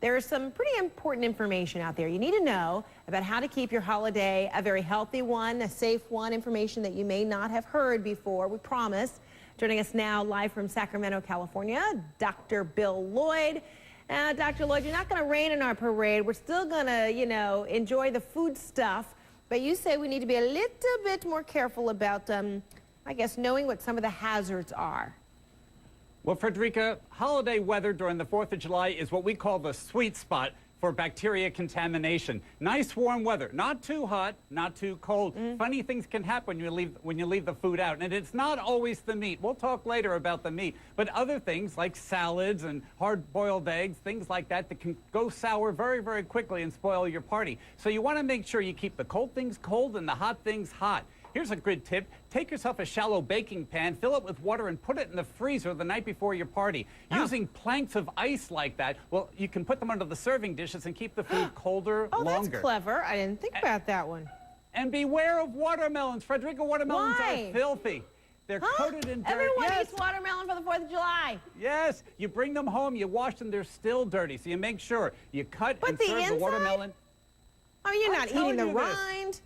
There's some pretty important information out there you need to know about how to keep your holiday a very healthy one, a safe one, information that you may not have heard before, we promise. Joining us now live from Sacramento, California, Dr. Bill Lloyd. Dr. Lloyd, you're not going to rain in our parade. We're still going to, enjoy the food stuff. But you say we need to be a little bit more careful about, I guess, knowing what some of the hazards are. Well, Frederica, holiday weather during the 4th of July is what we call the sweet spot for bacteria contamination. Nice warm weather, not too hot, not too cold. Funny things can happen when you leave the food out, and it's not always the meat. We'll talk later about the meat, but other things like salads and hard-boiled eggs, things like that can go sour very, very quickly and spoil your party. So you want to make sure you keep the cold things cold and the hot things hot. Here's a good tip. Take yourself a shallow baking pan, fill it with water, and put it in the freezer the night before your party. Using planks of ice like that, well, you can put them under the serving dishes and keep the food colder longer. Oh, that's clever. I didn't think about that one. And beware of watermelons. Frederica, watermelons Why? are filthy. They're coated in dirt. Everyone eats watermelon for the 4th of July. Yes. You bring them home, you wash them, they're still dirty. So you make sure you cut and serve the watermelon. I mean, you're not eating the rind.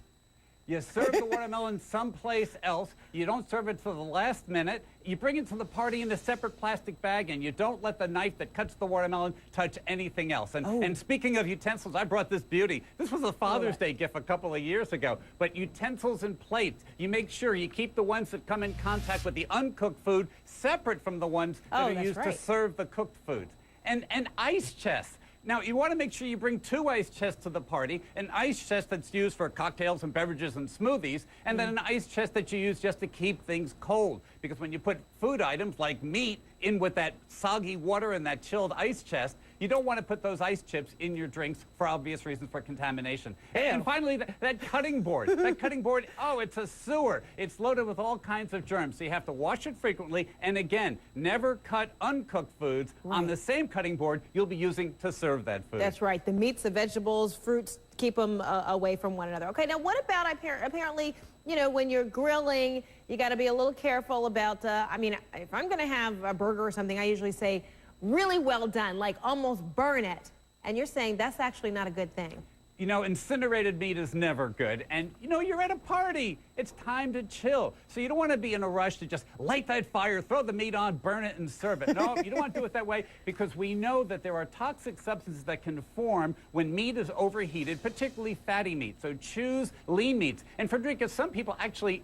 You serve the watermelon someplace else. You don't serve it till the last minute. You bring it to the party in a separate plastic bag, and you don't let the knife that cuts the watermelon touch anything else. And speaking of utensils, I brought this beauty. This was a Father's Day gift a couple of years ago. But utensils and plates, you make sure you keep the ones that come in contact with the uncooked food separate from the ones that are used to serve the cooked foods. And ice chests. Now, you want to make sure you bring 2 ice chests to the party, an ice chest that's used for cocktails and beverages and smoothies, and then an ice chest that you use just to keep things cold. Because when you put food items like meat in with that soggy water and that chilled ice chest, you don't want to put those ice chips in your drinks for obvious reasons for contamination. And finally, that cutting board. That cutting board, it's a sewer. It's loaded with all kinds of germs, so you have to wash it frequently. And again, never cut uncooked foods on the same cutting board you'll be using to serve that food. That's right. The meats, the vegetables, fruits, keep them away from one another. Okay, now what about apparently, when you're grilling, you got to be a little careful about, if I'm going to have a burger or something, I usually say, really well done, like almost burn it. And you're saying that's actually not a good thing. Incinerated meat is never good. And, you're at a party. It's time to chill. So you don't want to be in a rush to just light that fire, throw the meat on, burn it, and serve it. No, you don't want to do it that way because we know that there are toxic substances that can form when meat is overheated, particularly fatty meat. So choose lean meats. And Frederica, some people actually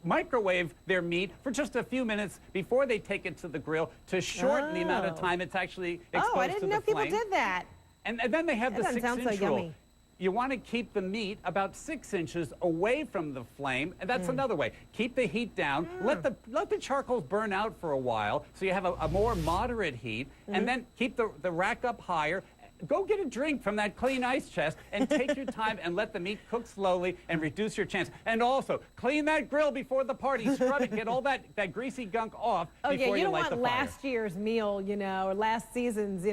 microwave their meat for just a few minutes before they take it to the grill to shorten the amount of time it's actually exposed to the flame. Oh, I didn't know people did that. And then they have the 6-inch rule. Yummy. You want to keep the meat about 6 inches away from the flame, and that's another way. Keep the heat down. Let the charcoals burn out for a while so you have a more moderate heat, and then keep the rack up higher. Go get a drink from that clean ice chest and take your time and let the meat cook slowly and reduce your chance. And also, clean that grill before the party. Scrub it. Get all that greasy gunk off before you light the fire. You don't want last year's meal, or last season's,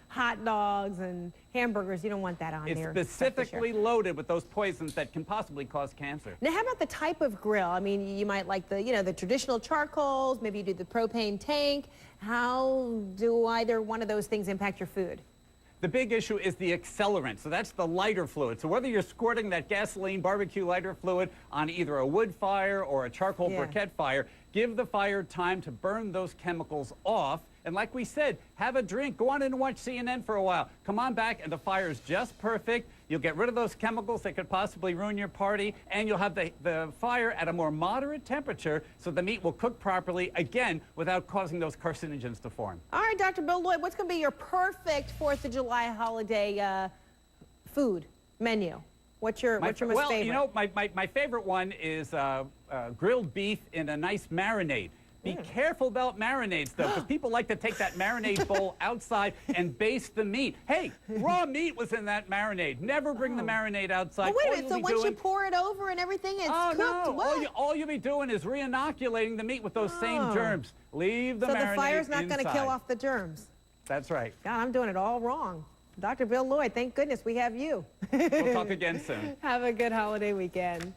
hot dogs and hamburgers. You don't want that on there. It's specifically loaded with those poisons that can possibly cause cancer. Now, how about the type of grill? I mean, you might like the traditional charcoals. Maybe you do the propane tank. How do either one of those things impact your food? The big issue is the accelerant, so that's the lighter fluid. So whether you're squirting that gasoline barbecue lighter fluid on either a wood fire or a charcoal briquette fire, give the fire time to burn those chemicals off. And like we said, have a drink. Go on in and watch CNN for a while. Come on back, and the fire's just perfect. You'll get rid of those chemicals that could possibly ruin your party, and you'll have the fire at a more moderate temperature so the meat will cook properly, again, without causing those carcinogens to form. All right, Dr. Bill Lloyd, what's going to be your perfect 4th of July holiday food menu? What's your most favorite? Well, my favorite one is grilled beef in a nice marinade. Be careful about marinades, though, because people like to take that marinade bowl outside and baste the meat. Hey, raw meat was in that marinade. Never bring the marinade outside. Well, wait a minute. So once you pour it over and everything, it's cooked? No. All you'll be doing is re-inoculating the meat with those same germs. Leave the marinade inside. So the fire's not going to kill off the germs? That's right. God, I'm doing it all wrong. Dr. Bill Lloyd, thank goodness we have you. We'll talk again soon. Have a good holiday weekend.